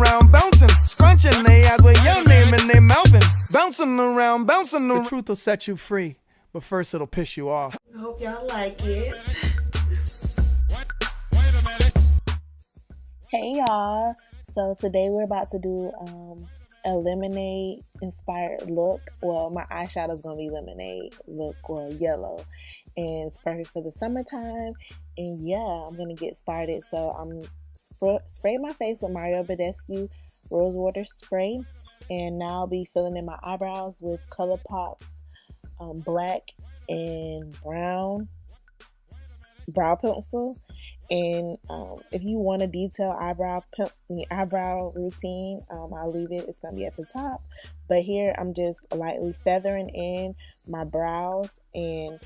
around, bouncing, scrunching they eyes with your name in their mouthing, bouncing around, bouncing around. The truth will set you free, but first it'll piss you off. I hope y'all like it. Hey y'all, so today we're about to do a lemonade inspired look. Well, my eyeshadow is gonna be lemonade look, well, yellow, and it's perfect for the summertime. And yeah, I'm gonna get started. So I'm spraying my face with Badescu rose water spray, and now I'll be filling in my eyebrows with Colourpop's black and brown brow pencil. And if you want a detailed eyebrow routine, I'll leave it. It's going to be at the top. But here I'm just lightly feathering in my brows and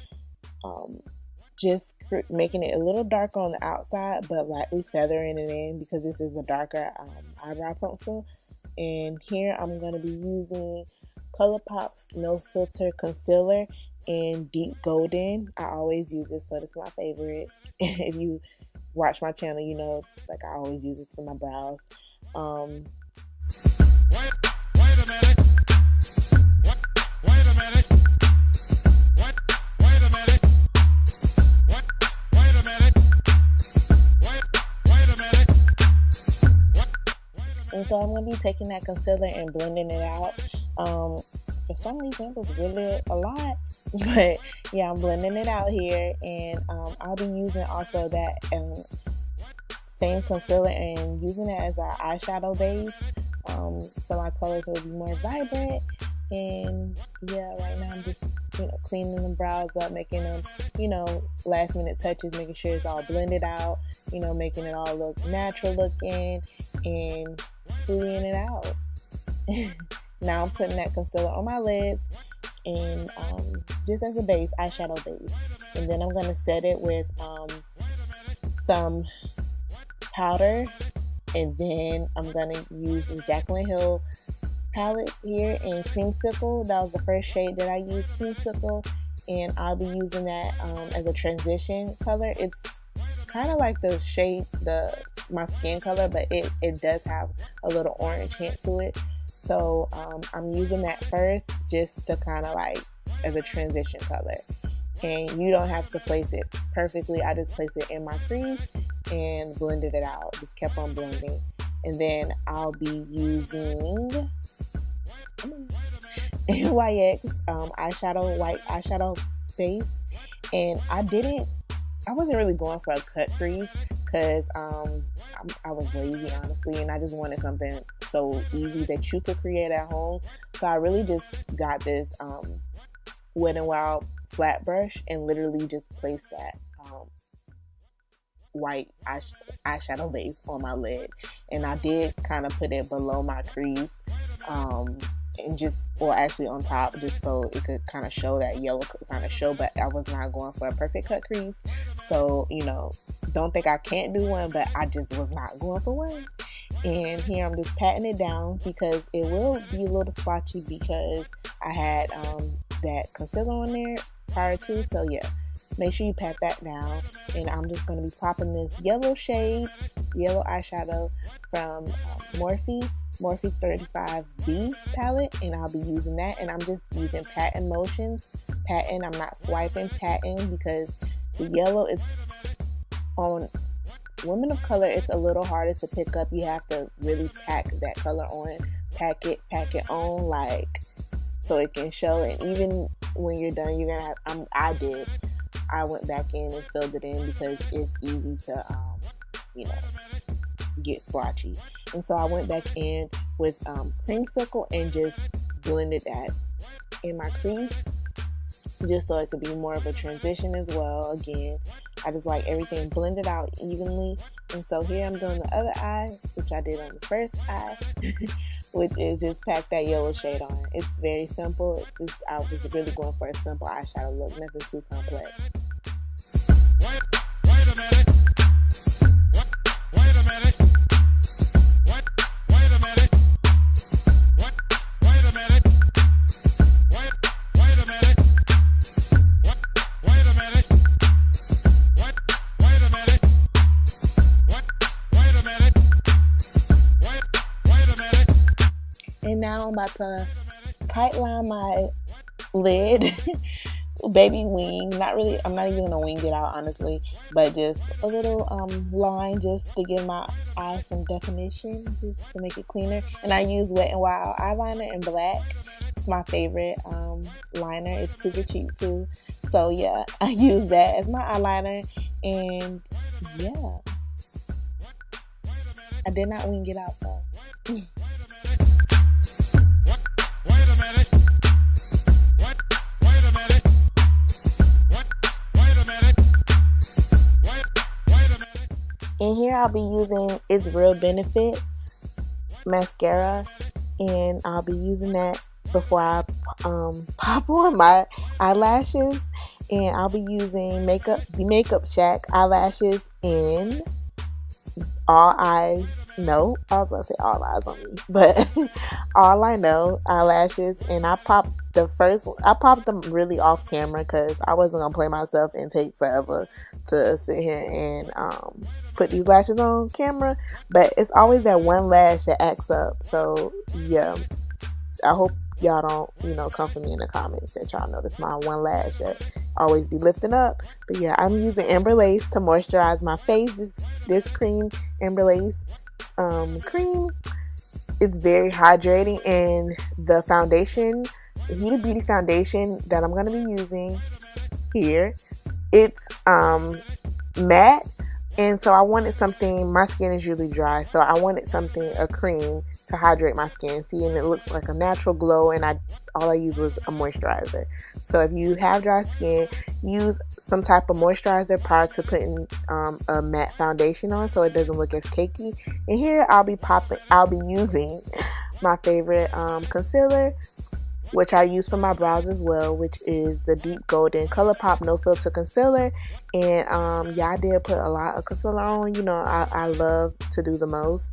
just making it a little darker on the outside, but lightly feathering it in because this is a darker eyebrow pencil. And here I'm going to be using Colourpop's No Filter Concealer in Deep Golden. I always use this, so this is my favorite. If you watch my channel, you know, like I always use this for my brows. Wait a minute. And so I'm going to be taking that concealer and blending it out. For some reason, it was really a lot. But yeah, I'm blending it out here. And I'll be using also that same concealer and using it as an eyeshadow base. So my colors will be more vibrant. And yeah, right now I'm just, cleaning the brows up, making them, last minute touches, making sure it's all blended out, making it all look natural looking and spooling it out. Now I'm putting that concealer on my lids and just as a base, eyeshadow base. And then I'm going to set it with some powder, and then I'm going to use this Jaclyn Hill palette here in Creamsicle. That was the first shade that I used, Creamsicle, and I'll be using that as a transition color. It's kind of like the shade, my skin color, but it does have a little orange hint to it. So I'm using that first just to kind of like as a transition color. And you don't have to place it perfectly. I just placed it in my crease and blended it out. Just kept on blending. And then I'll be using NYX white eyeshadow base. And I wasn't really going for a cut crease because I was lazy, honestly, and I just wanted something so easy that you could create at home. So I really just got this Wet n Wild flat brush and literally just placed that white eyeshadow base on my lid. And I did kind of put it below my crease and actually on top, just so it could kind of show, that yellow could kind of show, but I was not going for a perfect cut crease. So, don't think I can't do one, but I just was not going for one. And here I'm just patting it down because it will be a little splotchy because I had that concealer on there prior to. So yeah, make sure you pat that down. And I'm just going to be popping this yellow eyeshadow from Morphe 35B palette, and I'll be using that. And I'm just using patting motions. I'm not swiping, patting, because the yellow, it's on women of color, it's a little harder to pick up. You have to really pack that color on, pack it on, like, so it can show. And even when you're done, you're gonna have, I went back in and filled it in because it's easy to get splotchy. And so I went back in with Creamsicle and just blended that in my crease, just so it could be more of a transition as well. Again, I just like everything blended out evenly. And so here I'm doing the other eye, which I did on the first eye, which is just pack that yellow shade on. It's very simple. I was really going for a simple eyeshadow look, nothing too complex. Wait a minute. And now I'm about to tightline my lid. Baby wing, not really, I'm not even gonna wing it out honestly, but just a little line just to give my eye some definition, just to make it cleaner. And I use Wet n Wild eyeliner in black. It's my favorite liner. It's super cheap too, so yeah, I use that as my eyeliner. And yeah, I did not wing it out though. Wait a minute. Wait a minute. Wait a minute. Wait a minute. And here I'll be using It's Real Benefit mascara, and I'll be using that before I pop on my eyelashes. And I'll be using the Makeup Shack eyelashes in All Eyes. No, I was about to say All Eyes on Me, but All I Know eyelashes. And I popped them really off camera because I wasn't gonna play myself and take forever to sit here and put these lashes on camera. But it's always that one lash that acts up. So yeah, I hope y'all don't, come for me in the comments that y'all notice my one lash that always be lifting up. But yeah, I'm using Embryolisse to moisturize my face. This cream, Embryolisse cream, it's very hydrating. And the foundation, the Huda Beauty foundation that I'm going to be using here, it's matte. And so I wanted something, my skin is really dry, so I wanted a cream to hydrate my skin. See, and it looks like a natural glow, and all I used was a moisturizer. So if you have dry skin, use some type of moisturizer prior to putting a matte foundation on so it doesn't look as cakey. And here I'll be using my favorite concealer, which I use for my brows as well, which is the Deep Golden Colourpop No Filter Concealer. And yeah, I did put a lot of concealer on. I love to do the most.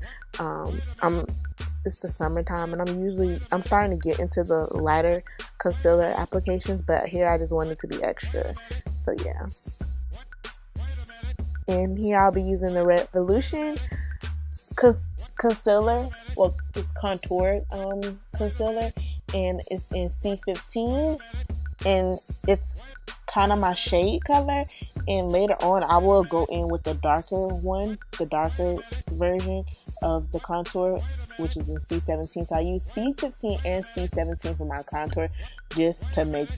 It's the summertime, and I'm starting to get into the lighter concealer applications, but here I just wanted to be extra. So yeah. And here I'll be using the Revolution concealer. Well, it's contoured concealer, and it's in C15, and it's kind of my shade color. And later on I will go in with the darker version of the contour, which is in C17. So I use C15 and C17 for my contour, just to make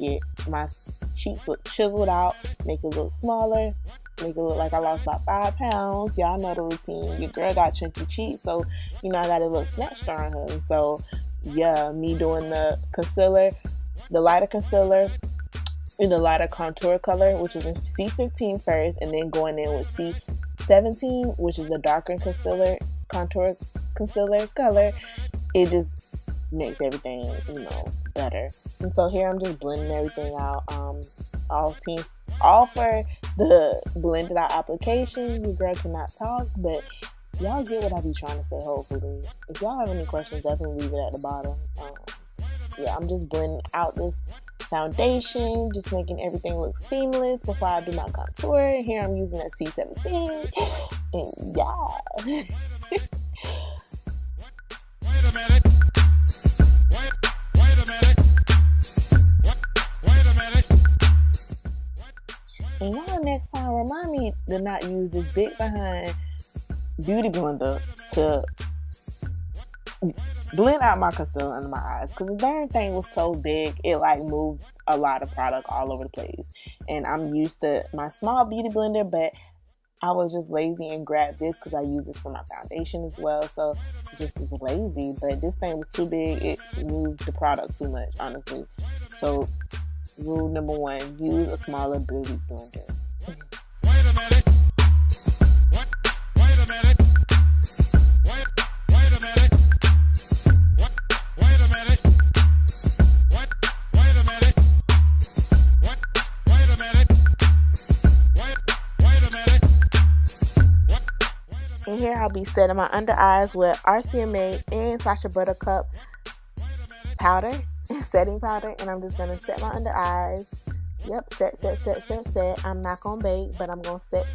my cheeks look chiseled out, make it look smaller, make it look like I lost about 5 pounds. Y'all know the routine. Your girl got chunky cheeks, so I got a little snatch star on her. And so yeah, me doing the concealer, the lighter concealer in the lighter contour color, which is in C15 first, and then going in with C17, which is the darker contour concealer color. It just makes everything, better. And so here I'm just blending everything out. All for the blended out application. Your girl cannot talk, but y'all get what I be trying to say, hopefully. If y'all have any questions, definitely leave it at the bottom. Yeah, I'm just blending out this foundation, just making everything look seamless before I do my contour. Here I'm using a C17, and yeah. Wait a minute. Wait a minute. Wait a minute. And y'all, next time, remind me to not use this big behind beauty blender to blend out my concealer under my eyes, because the darn thing was so big it moved a lot of product all over the place. And I'm used to my small beauty blender, but I was just lazy and grabbed this because I use this for my foundation as well. So I just was lazy, but this thing was too big. It moved the product too much, honestly. So rule number 1, use a smaller beauty blender. Wait a minute. Wait a minute. Wait a minute. Wait a minute. Wait a minute. Wait a minute. Wait a minute. And here I'll be setting my under eyes with RCMA and Sacha Buttercup powder, setting powder. And I'm just going to set my under eyes. Yep, set. I'm not going to bake, but I'm going to set.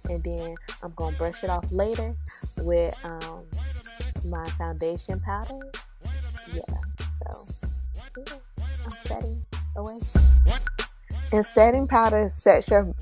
And then I'm going to brush it off later with my foundation powder. Yeah, so yeah, I'm setting away. And setting powder sets your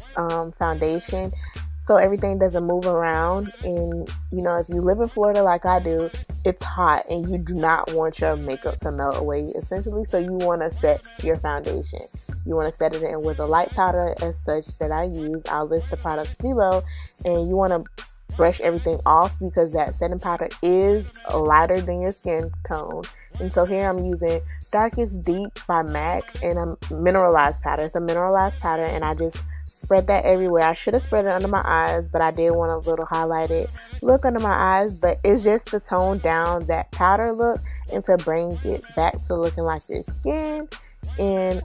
foundation so everything doesn't move around. And you know, if you live in Florida like I do, it's hot and you do not want your makeup to melt away essentially, so you want to set your foundation. You want to set it in with a light powder as such that I use. I'll list the products below, and you want to brush everything off because that setting powder is lighter than your skin tone. And so here I'm using Darkest Deep by MAC, and a mineralized powder. It's a mineralized powder, and I just spread that everywhere. I should have spread it under my eyes, but I did want a little highlighted look under my eyes. But it's just to tone down that powder look and to bring it back to looking like your skin. And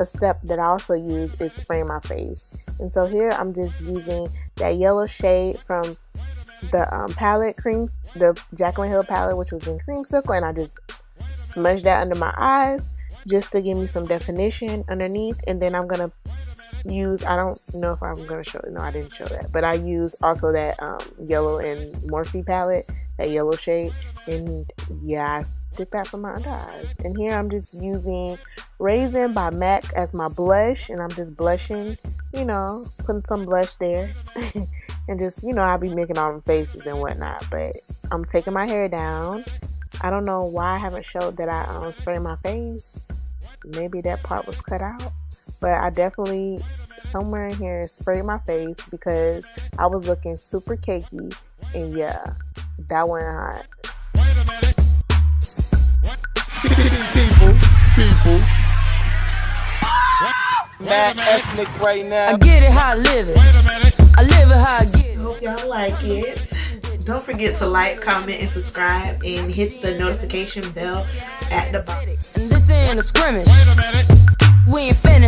a step that I also use is spraying my face. And so here I'm just using that yellow shade from the palette cream, the Jaclyn Hill palette, which was in Creamsicle, and I just smudged that under my eyes just to give me some definition underneath. And then I'm gonna use, I don't know if I'm gonna show it, no I didn't show that, but I use also that yellow and Morphe palette, that yellow shade, and yeah, I did that for my under eyes. And here I'm just using Raisin by MAC as my blush, and I'm just blushing, you know, putting some blush there. And just, you know, I'll be making all the faces and whatnot, but I'm taking my hair down. I don't know why I haven't showed that I spray my face. Maybe that part was cut out, but I definitely somewhere in here sprayed my face because I was looking super cakey, and yeah, that wasn't hot. People. Mad ethnic right now. I get it how I live it. I live it how I get it. Hope y'all like it. Don't forget to like, comment, and subscribe, and hit the notification bell at the bottom. And this ain't a scrimmage. We ain't finished.